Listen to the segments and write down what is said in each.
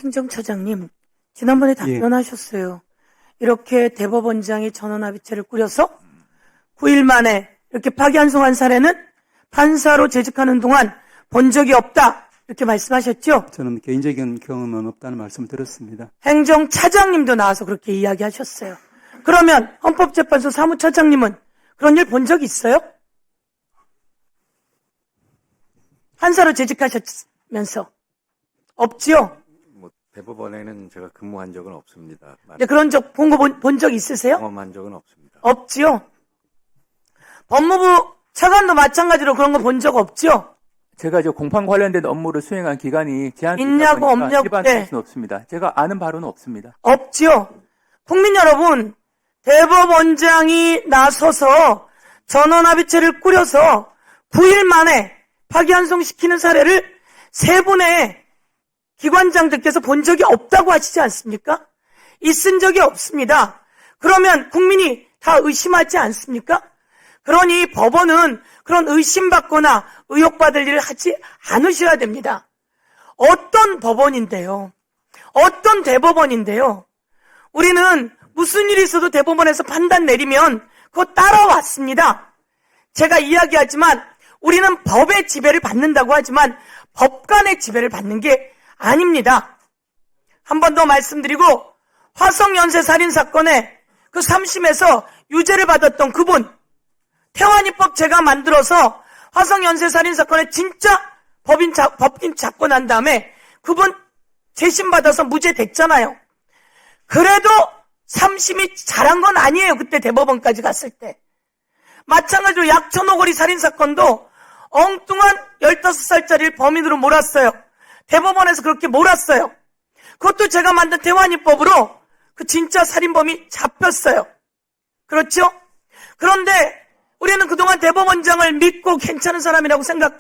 행정처장님, 지난번에 답변하셨어요. 이렇게 대법원장이 전원합의체를 꾸려서 9일 만에 이렇게 파기환송한 사례는 판사로 재직하는 동안 본 적이 없다. 이렇게 말씀하셨죠? 저는 개인적인 경험은 없다는 말씀을 드렸습니다. 행정차장님도 나와서 그렇게 이야기하셨어요. 그러면 헌법재판소 사무처장님은 그런 일 본 적 있어요? 판사로 재직하셨면서. 없지요? 대법원에는 제가 근무한 적은 없습니다. 네, 그런 적, 본 적 있으세요? 경험한 적은 없습니다. 없지요? 법무부 차관도 마찬가지로 그런 거 본 적 없죠? 제가 공판 관련된 업무를 수행한 기간이 제한되다 있냐고 보니까 없냐고, 일반할 네. 수는 없습니다. 제가 아는 바로는 없습니다. 없지요? 국민 여러분, 대법원장이 나서서 전원합의체를 꾸려서 9일 만에 파기환송시키는 사례를 세 분의 기관장들께서 본 적이 없다고 하시지 않습니까? 있은 적이 없습니다. 그러면 국민이 다 의심하지 않습니까? 그러니 법원은 그런 의심받거나 의혹받을 일을 하지 않으셔야 됩니다. 어떤 법원인데요? 어떤 대법원인데요? 우리는 무슨 일이 있어도 대법원에서 판단 내리면 그거 따라왔습니다. 제가 이야기하지만 우리는 법의 지배를 받는다고 하지만 법관의 지배를 받는 게 아닙니다. 한 번 더 말씀드리고, 화성연쇄 살인사건에 그 3심에서 유죄를 받았던 그분, 태완이법 제가 만들어서 화성연쇄 살인사건에 진짜 법인 잡고 난 다음에 그분 재심 받아서 무죄 됐잖아요. 그래도 3심이 잘한 건 아니에요. 그때 대법원까지 갔을 때. 마찬가지로 약천오거리 살인사건도 엉뚱한 15살짜리를 범인으로 몰았어요. 대법원에서 그렇게 몰았어요. 그것도 제가 만든 태완이법으로 그 진짜 살인범이 잡혔어요. 그렇죠? 그런데 우리는 그동안 대법원장을 믿고 괜찮은 사람이라고 생각해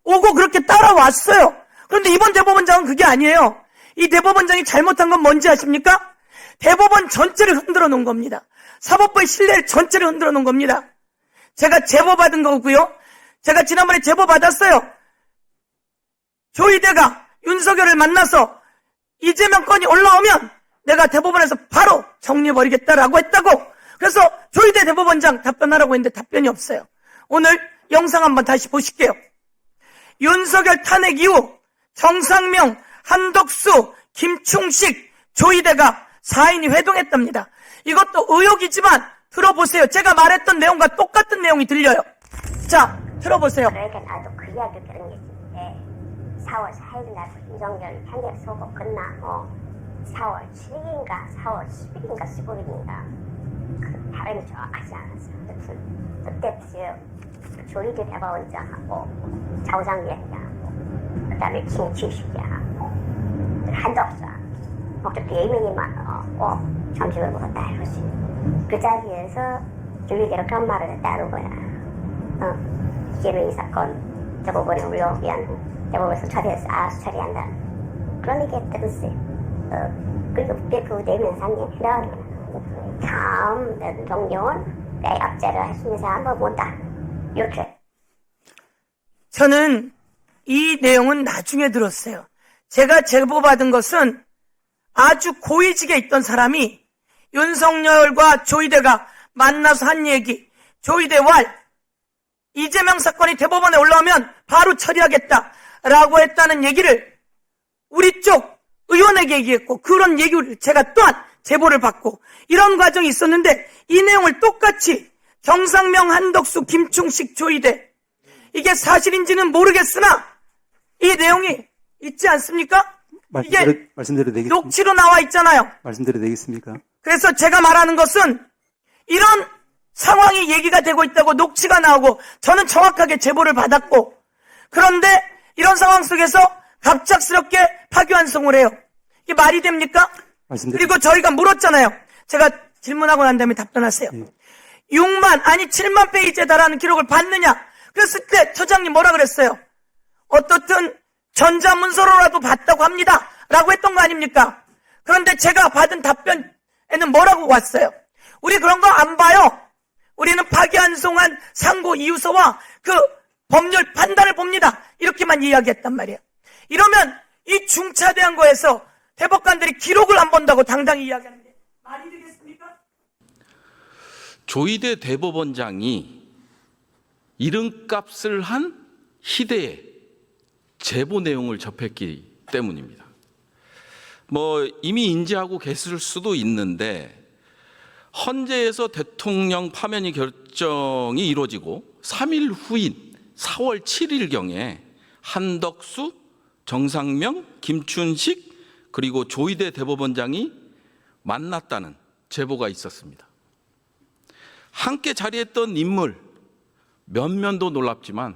오고 그렇게 따라왔어요. 그런데 이번 대법원장은 그게 아니에요. 이 대법원장이 잘못한 건 뭔지 아십니까? 대법원 전체를 흔들어 놓은 겁니다. 사법부의 신뢰를 전체를 흔들어 놓은 겁니다. 제가 제보 받은 거고요. 제가 지난번에 제보 받았어요. 조희대가 윤석열을 만나서 이재명 건이 올라오면 내가 대법원에서 바로 정리해버리겠다라고 했다고. 그래서 조희대 대법원장 답변하라고 했는데 답변이 없어요. 오늘 영상 한번 다시 보실게요. 윤석열 탄핵 이후 정상명, 한덕수, 김충식, 조희대가 4인이 회동했답니다. 이것도 의혹이지만 들어보세요. 제가 말했던 내용과 똑같은 내용이 들려요. 자, 들어보세요. 그러니까 나도 그 이야기를 들은 게 있는데 4월 4일 날 윤석열 탄핵 선고 끝나고 4월 7일인가 4월 10일인가 15일인가 그 발음이 정확하지 않았어요. 그때 지금 조희대 대법원장하고 자우상위원장하고 그다음에 김충식이하고 한덕수하고 목적 4명이 점심을 먹었다 이거지. 그 자리에서 조희대로 그런 말을 했다는 거야. 이재명 이 사건 대법원에 올라오면 대법원에서 처리한다. 그런 얘기 했더랬어요. 그리고 그 4명 상에 다음 정경은 내 압제를 할 수 있는 사람은 못다. 이렇게. 저는 이 내용은 나중에 들었어요. 제가 제보받은 것은 아주 고위직에 있던 사람이 윤석열과 조희대가 만나서 한 얘기, 조희대 왈, 이재명 사건이 대법원에 올라오면 바로 처리하겠다라고 했다는 얘기를 우리 쪽 의원에게 얘기했고, 그런 얘기를 제가 또한 제보를 받고 이런 과정이 있었는데 이 내용을 똑같이 정상명, 한덕수, 김충식, 조희대, 이게 사실인지는 모르겠으나 이 내용이 있지 않습니까? 이게 말씀드려도 되겠습니까? 녹취로 나와 있잖아요. 말씀드려도 되겠습니까? 그래서 제가 말하는 것은 이런 상황이 얘기가 되고 있다고 녹취가 나오고 저는 정확하게 제보를 받았고, 그런데 이런 상황 속에서 갑작스럽게 파기환송을 해요. 이게 말이 됩니까? 그리고 저희가 물었잖아요. 제가 질문하고 난 다음에 답변하세요. 6만 아니 7만 페이지에 달하는 기록을 봤느냐? 그랬을 때 처장님 뭐라 그랬어요? 어떻든 전자문서로라도 봤다고 합니다 라고 했던 거 아닙니까? 그런데 제가 받은 답변에는 뭐라고 왔어요? 우리 그런 거 안 봐요. 우리는 파기환송한 상고 이유서와 그 법률 판단을 봅니다. 이렇게만 이야기했단 말이에요. 이러면 이 중차대한 거에서 대법관들이 기록을 안 본다고 당당히 이야기하는데 말이 되겠습니까? 조희대 대법원장이 이름값을 한 희대의 제보 내용을 접했기 때문입니다. 이미 인지하고 계실 수도 있는데 헌재에서 대통령 파면이 결정이 이루어지고 3일 후인 4월 7일경에 한덕수, 정상명, 김춘식 그리고 조희대 대법원장이 만났다는 제보가 있었습니다. 함께 자리했던 인물 면면도 놀랍지만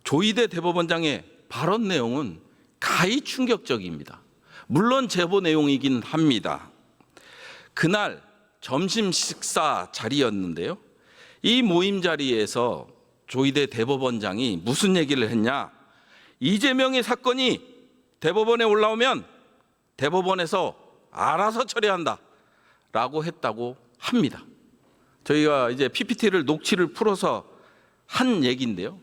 조희대 대법원장의 발언 내용은 가히 충격적입니다. 물론 제보 내용이긴 합니다. 그날 점심 식사 자리였는데요. 이 모임 자리에서 조희대 대법원장이 무슨 얘기를 했냐? 이재명의 사건이 대법원에 올라오면 대법원에서 알아서 처리한다 라고 했다고 합니다. 저희가 이제 PPT를 녹취를 풀어서 한 얘기인데요.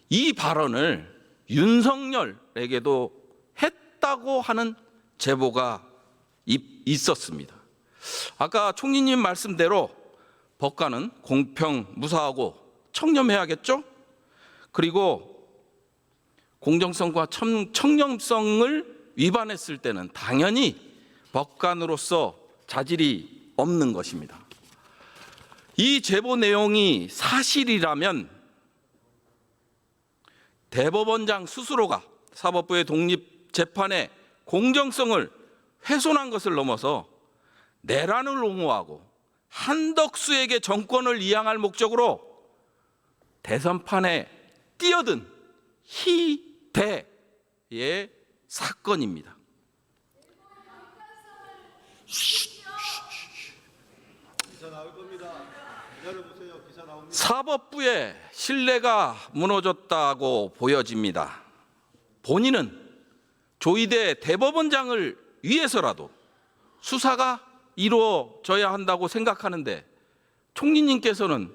이 발언을 윤석열에게도 했다고 하는 제보가 있었습니다. 아까 총리님 말씀대로 법관은 공평, 무사하고 청렴해야겠죠? 그리고 공정성과 청렴성을 위반했을 때는 당연히 법관으로서 자질이 없는 것입니다. 이 제보 내용이 사실이라면 대법원장 스스로가 사법부의 독립재판의 공정성을 훼손한 것을 넘어서 내란을 옹호하고 한덕수에게 정권을 이양할 목적으로 대선판에 뛰어든 희대의 사건입니다. 사법부의 신뢰가 무너졌다고 보여집니다. 본인은 조희대 대법원장을 위해서라도 수사가 이루어져야 한다고 생각하는데 총리님께서는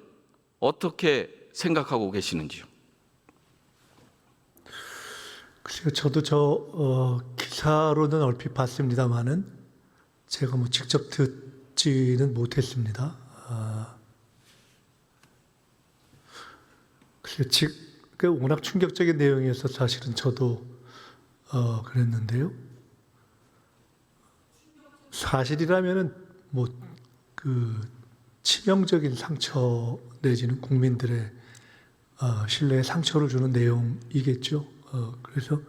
어떻게 생각하고 계시는지요? 글쎄요, 저도 기사로는 얼핏 봤습니다만은 제가 직접 듣지는 못했습니다. 글쎄요, 워낙 충격적인 내용이어서 사실은 저도 그랬는데요. 사실이라면은 치명적인 상처 내지는 국민들의 신뢰에 상처를 주는 내용이겠죠. 그래서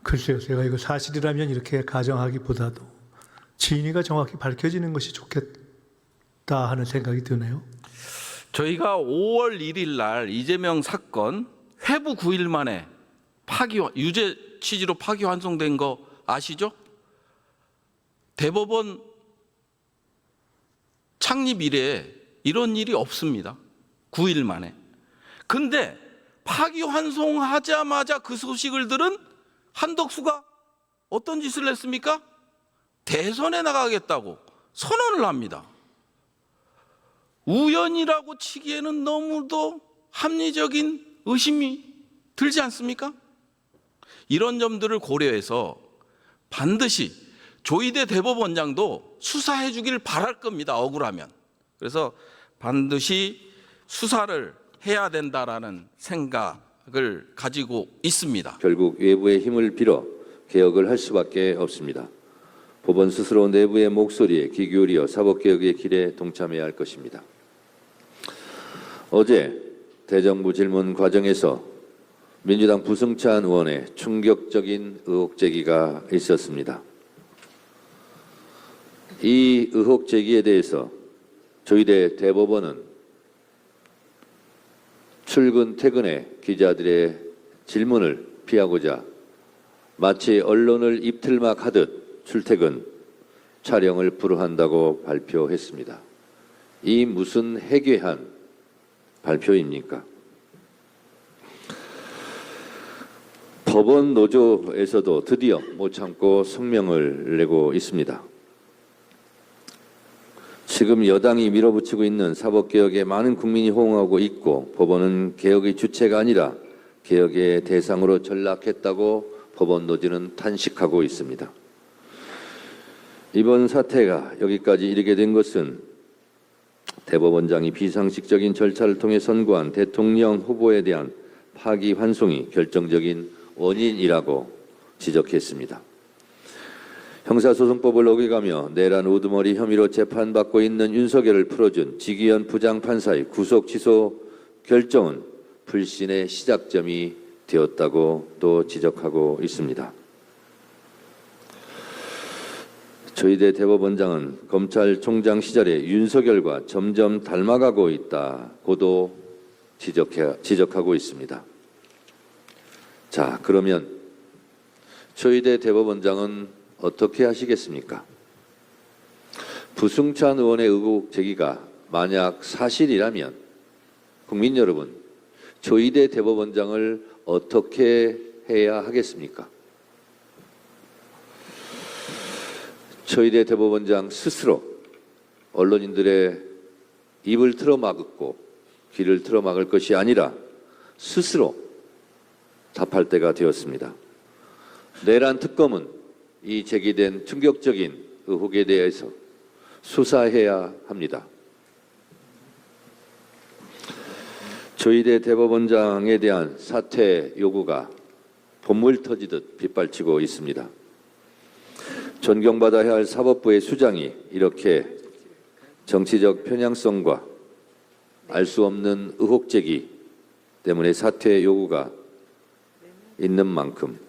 글쎄요, 제가 이거 사실이라면 이렇게 가정하기보다도 진위가 정확히 밝혀지는 것이 좋겠다 하는 생각이 드네요. 저희가 5월 1일 날 이재명 사건 회부 9일 만에 유죄 취지로 파기환송된 거 아시죠? 대법원 창립 이래 이런 일이 없습니다. 9일 만에. 근데 파기환송하자마자 그 소식을 들은 한덕수가 어떤 짓을 했습니까? 대선에 나가겠다고 선언을 합니다. 우연이라고 치기에는 너무도 합리적인 의심이 들지 않습니까? 이런 점들을 고려해서 반드시 조희대 대법원장도 수사해 주길 바랄 겁니다. 억울하면. 그래서 반드시 수사를 해야 된다라는 생각을 가지고 있습니다. 결국 외부의 힘을 빌어 개혁을 할 수밖에 없습니다. 법원 스스로 내부의 목소리에 귀 기울여 사법개혁의 길에 동참해야 할 것입니다. 어제 대정부 질문 과정에서 민주당 부승찬 의원의 충격적인 의혹 제기가 있었습니다. 이 의혹 제기에 대해서 조희대 대법원은 출근 퇴근에 기자들의 질문을 피하고자 마치 언론을 입틀막 하듯 출퇴근 촬영을 불허한다고 발표했습니다. 이 무슨 해괴한 발표입니까? 법원 노조에서도 드디어 못 참고 성명을 내고 있습니다. 지금 여당이 밀어붙이고 있는 사법개혁에 많은 국민이 호응하고 있고 법원은 개혁의 주체가 아니라 개혁의 대상으로 전락했다고 법원 노조는 탄식하고 있습니다. 이번 사태가 여기까지 이르게 된 것은 대법원장이 비상식적인 절차를 통해 선고한 대통령 후보에 대한 파기환송이 결정적인 원인이라고 지적했습니다. 형사소송법을 어겨가며 내란 우두머리 혐의로 재판받고 있는 윤석열을 풀어준 지기현 부장판사의 구속 취소 결정은 불신의 시작점이 되었다고 또 지적하고 있습니다. 조희대 대법원장은 검찰총장 시절의 윤석열과 점점 닮아가고 있다고도 지적하고 있습니다. 자, 그러면 조희대 대법원장은 어떻게 하시겠습니까? 부승찬 의원의 의혹 제기가 만약 사실이라면 국민 여러분, 조희대 대법원장을 어떻게 해야 하겠습니까? 조희대 대법원장 스스로 언론인들의 입을 틀어막고 귀를 틀어막을 것이 아니라 스스로 답할 때가 되었습니다. 내란 특검은 이 제기된 충격적인 의혹에 대해서 수사해야 합니다. 조희대 대법원장에 대한 사퇴 요구가 본물 터지듯 빗발치고 있습니다. 존경받아야 할 사법부의 수장이 이렇게 정치적 편향성과 알 수 없는 의혹 제기 때문에 사퇴 요구가 있는 만큼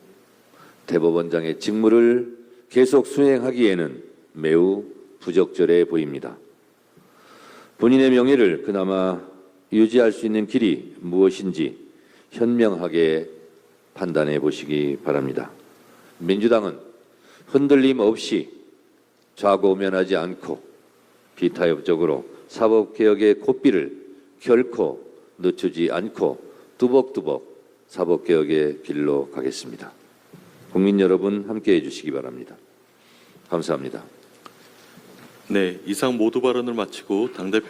대법원장의 직무를 계속 수행하기에는 매우 부적절해 보입니다. 본인의 명예를 그나마 유지할 수 있는 길이 무엇인지 현명하게 판단해 보시기 바랍니다. 민주당은 흔들림 없이 좌고면하지 않고 비타협적으로 사법개혁의 고삐를 결코 늦추지 않고 뚜벅뚜벅 사법개혁의 길로 가겠습니다. 국민 여러분 함께해 주시기 바랍니다. 감사합니다. 네, 이상 모두 발언을 마치고 당대표